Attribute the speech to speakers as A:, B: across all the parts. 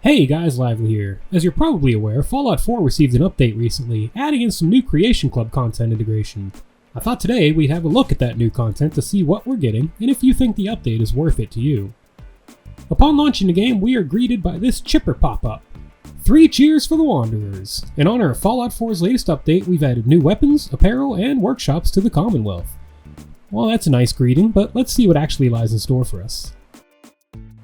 A: Hey guys, Lively here. As you're probably aware, Fallout 4 received an update recently, adding in some new Creation Club content integration. I thought today we'd have a look at that new content to see what we're getting, and if you think the update is worth it to you. Upon launching the game, we are greeted by this chipper pop-up. 3 cheers for the Wanderers! In honor of Fallout 4's latest update, we've added new weapons, apparel, and workshops to the Commonwealth. Well, that's a nice greeting, but let's see what actually lies in store for us.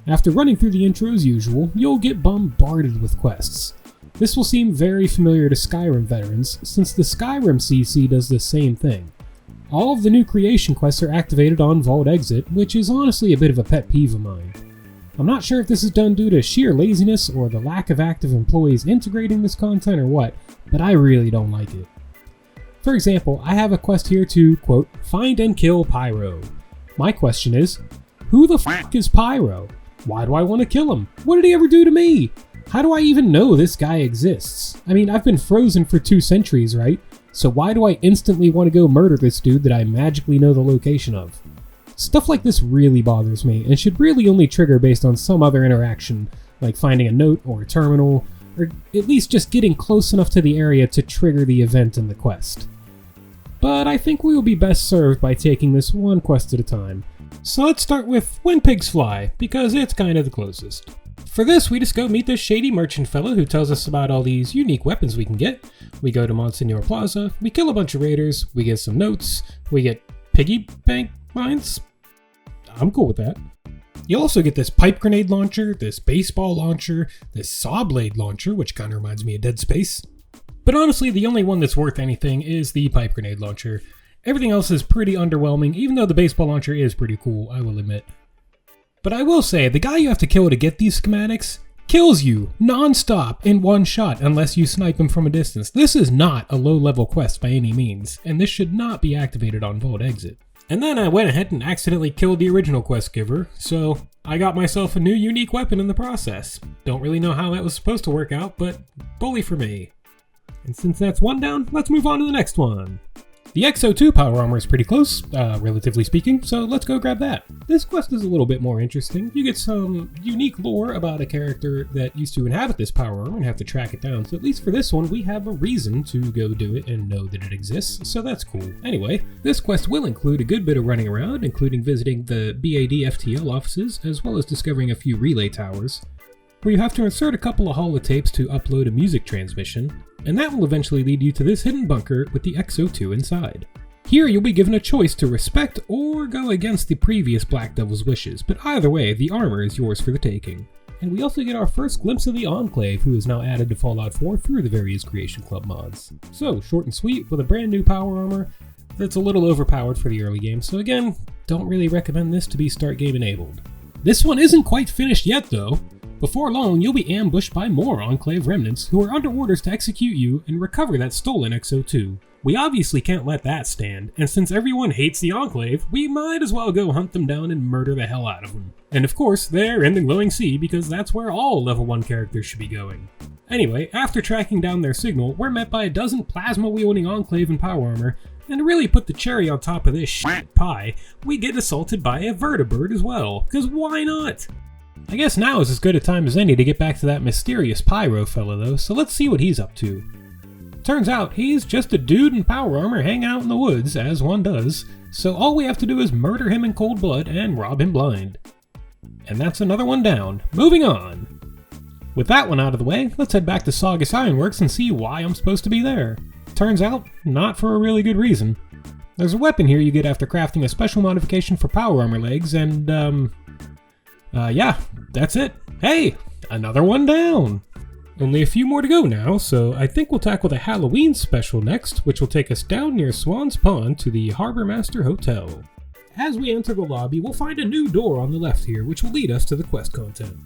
A: After running through the intro as usual, you'll get bombarded with quests. This will seem very familiar to Skyrim veterans, since the Skyrim CC does the same thing. All of the new creation quests are activated on Vault Exit, which is honestly a bit of a pet peeve of mine. I'm not sure if this is done due to sheer laziness or the lack of active employees integrating this content or what, but I really don't like it. For example, I have a quest here to, quote, find and kill Pyro. My question is, who the f*** is Pyro? Why do I want to kill him? What did he ever do to me? How do I even know this guy exists? I mean, I've been frozen for 2 centuries, right? So why do I instantly want to go murder this dude that I magically know the location of? Stuff like this really bothers me, and should really only trigger based on some other interaction, like finding a note or a terminal, or at least just getting close enough to the area to trigger the event in the quest. But I think we will be best served by taking this one quest at a time. So let's start with When Pigs Fly, because it's kind of the closest. For this, we just go meet this shady merchant fella who tells us about all these unique weapons we can get. We go to Monsignor Plaza, we kill a bunch of raiders, we get some notes, we get piggy bank mines. I'm cool with that. You also get this pipe grenade launcher, this baseball launcher, this saw blade launcher, which kind of reminds me of Dead Space. But honestly, the only one that's worth anything is the pipe grenade launcher. Everything else is pretty underwhelming, even though the baseball launcher is pretty cool, I will admit. But I will say, the guy you have to kill to get these schematics kills you non-stop in one shot unless you snipe him from a distance. This is not a low-level quest by any means, and this should not be activated on Vault Exit. And then I went ahead and accidentally killed the original quest giver, so I got myself a new unique weapon in the process. Don't really know how that was supposed to work out, but bully for me. And since that's one down, let's move on to the next one. The XO2 power armor is pretty close, relatively speaking, so let's go grab that. This quest is a little bit more interesting. You get some unique lore about a character that used to inhabit this power armor and have to track it down, so at least for this one we have a reason to go do it and know that it exists, so that's cool. Anyway, this quest will include a good bit of running around, including visiting the BAD FTL offices, as well as discovering a few relay towers, where you have to insert a couple of holotapes to upload a music transmission, and that will eventually lead you to this hidden bunker with the XO2 inside. Here you'll be given a choice to respect or go against the previous Black Devil's wishes, but either way, the armor is yours for the taking. And we also get our first glimpse of the Enclave, who is now added to Fallout 4 through the various Creation Club mods. So, short and sweet, with a brand new power armor that's a little overpowered for the early game, so again, don't really recommend this to be start game enabled. This one isn't quite finished yet though. Before long, you'll be ambushed by more Enclave remnants who are under orders to execute you and recover that stolen XO2. We obviously can't let that stand, and since everyone hates the Enclave, we might as well go hunt them down and murder the hell out of them. And of course, they're in the glowing sea because that's where all level 1 characters should be going. Anyway, after tracking down their signal, we're met by a dozen plasma-wielding Enclave in power armor, and to really put the cherry on top of this shit pie, we get assaulted by a vertibird as well, cause why not? I guess now is as good a time as any to get back to that mysterious Pyro fella though, so let's see what he's up to. Turns out he's just a dude in power armor hanging out in the woods, as one does, so all we have to do is murder him in cold blood and rob him blind. And that's another one down. Moving on! With that one out of the way, let's head back to Sagus Iron Works and see why I'm supposed to be there. Turns out, not for a really good reason. There's a weapon here you get after crafting a special modification for power armor legs, and yeah, that's it. Hey, another one down! Only a few more to go now, so I think we'll tackle the Halloween special next, which will take us down near Swan's Pond to the Harbor Master Hotel. As we enter the lobby, we'll find a new door on the left here, which will lead us to the quest content.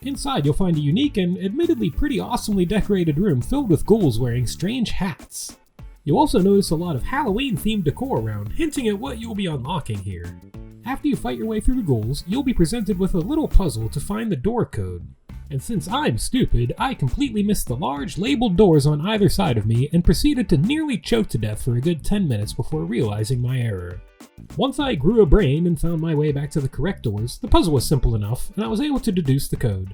A: Inside, you'll find a unique and admittedly pretty awesomely decorated room filled with ghouls wearing strange hats. You'll also notice a lot of Halloween-themed decor around, hinting at what you'll be unlocking here. After you fight your way through the ghouls, you'll be presented with a little puzzle to find the door code. And since I'm stupid, I completely missed the large labeled doors on either side of me and proceeded to nearly choke to death for a good 10 minutes before realizing my error. Once I grew a brain and found my way back to the correct doors, the puzzle was simple enough, and I was able to deduce the code.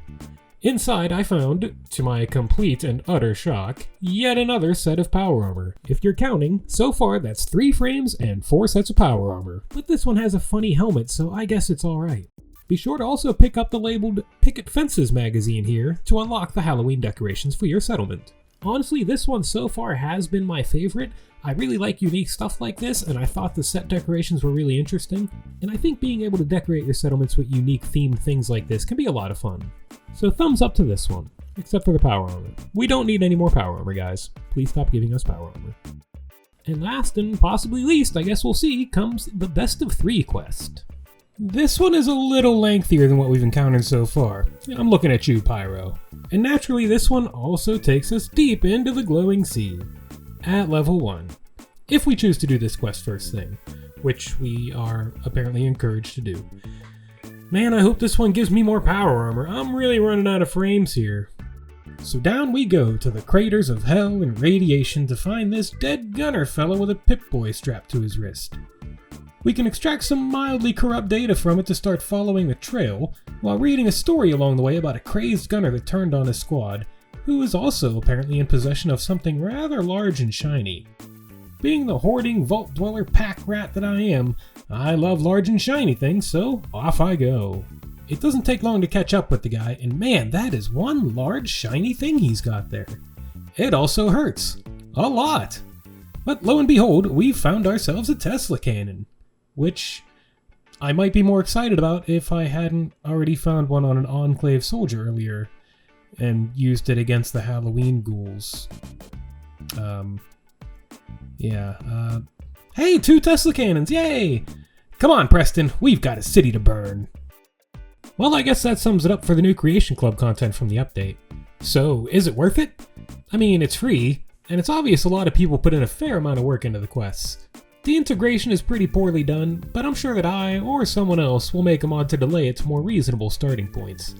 A: Inside I found, to my complete and utter shock, yet another set of power armor. If you're counting, so far that's 3 frames and 4 sets of power armor. But this one has a funny helmet, so I guess it's alright. Be sure to also pick up the labeled Picket Fences magazine here to unlock the Halloween decorations for your settlement. Honestly, this one so far has been my favorite. I really like unique stuff like this, and I thought the set decorations were really interesting, and I think being able to decorate your settlements with unique themed things like this can be a lot of fun. So thumbs up to this one, except for the power armor. We don't need any more power armor, guys. Please stop giving us power armor. And last and possibly least, I guess we'll see, comes the Best of 3 quest. This one is a little lengthier than what we've encountered so far. I'm looking at you, Pyro. And naturally, this one also takes us deep into the glowing sea. At level 1. If we choose to do this quest first thing, which we are apparently encouraged to do. Man, I hope this one gives me more power armor. I'm really running out of frames here. So down we go to the craters of hell and radiation to find this dead gunner fellow with a Pip-Boy strapped to his wrist. We can extract some mildly corrupt data from it to start following the trail, while reading a story along the way about a crazed gunner that turned on his squad, who is also apparently in possession of something rather large and shiny. Being the hoarding, vault-dweller pack rat that I am, I love large and shiny things, so off I go. It doesn't take long to catch up with the guy, and man, that is one large shiny thing he's got there. It also hurts. A lot. But lo and behold, we've found ourselves a Tesla cannon. Which I might be more excited about if I hadn't already found one on an Enclave soldier earlier and used it against the Halloween ghouls. Hey, 2 Tesla cannons, yay! Come on, Preston, we've got a city to burn. Well, I guess that sums it up for the new Creation Club content from the update. So, is it worth it? I mean, it's free, and it's obvious a lot of people put in a fair amount of work into the quests. The integration is pretty poorly done, but I'm sure that I, or someone else, will make a mod to delay it to more reasonable starting points.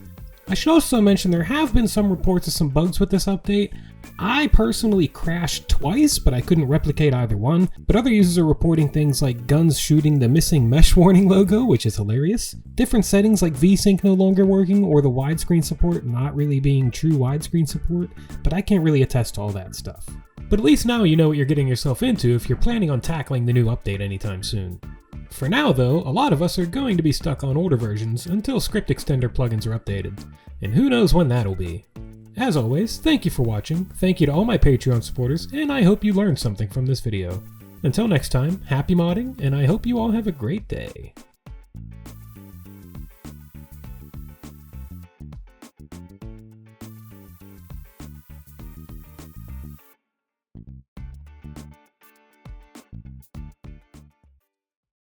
A: I should also mention there have been some reports of some bugs with this update. I personally crashed twice, but I couldn't replicate either one, but other users are reporting things like guns shooting the missing mesh warning logo, which is hilarious, different settings like VSync no longer working, or the widescreen support not really being true widescreen support, but I can't really attest to all that stuff. But at least now you know what you're getting yourself into if you're planning on tackling the new update anytime soon. For now though, a lot of us are going to be stuck on older versions until script extender plugins are updated, and who knows when that'll be. As always, thank you for watching, thank you to all my Patreon supporters, and I hope you learned something from this video. Until next time, happy modding, and I hope you all have a great day.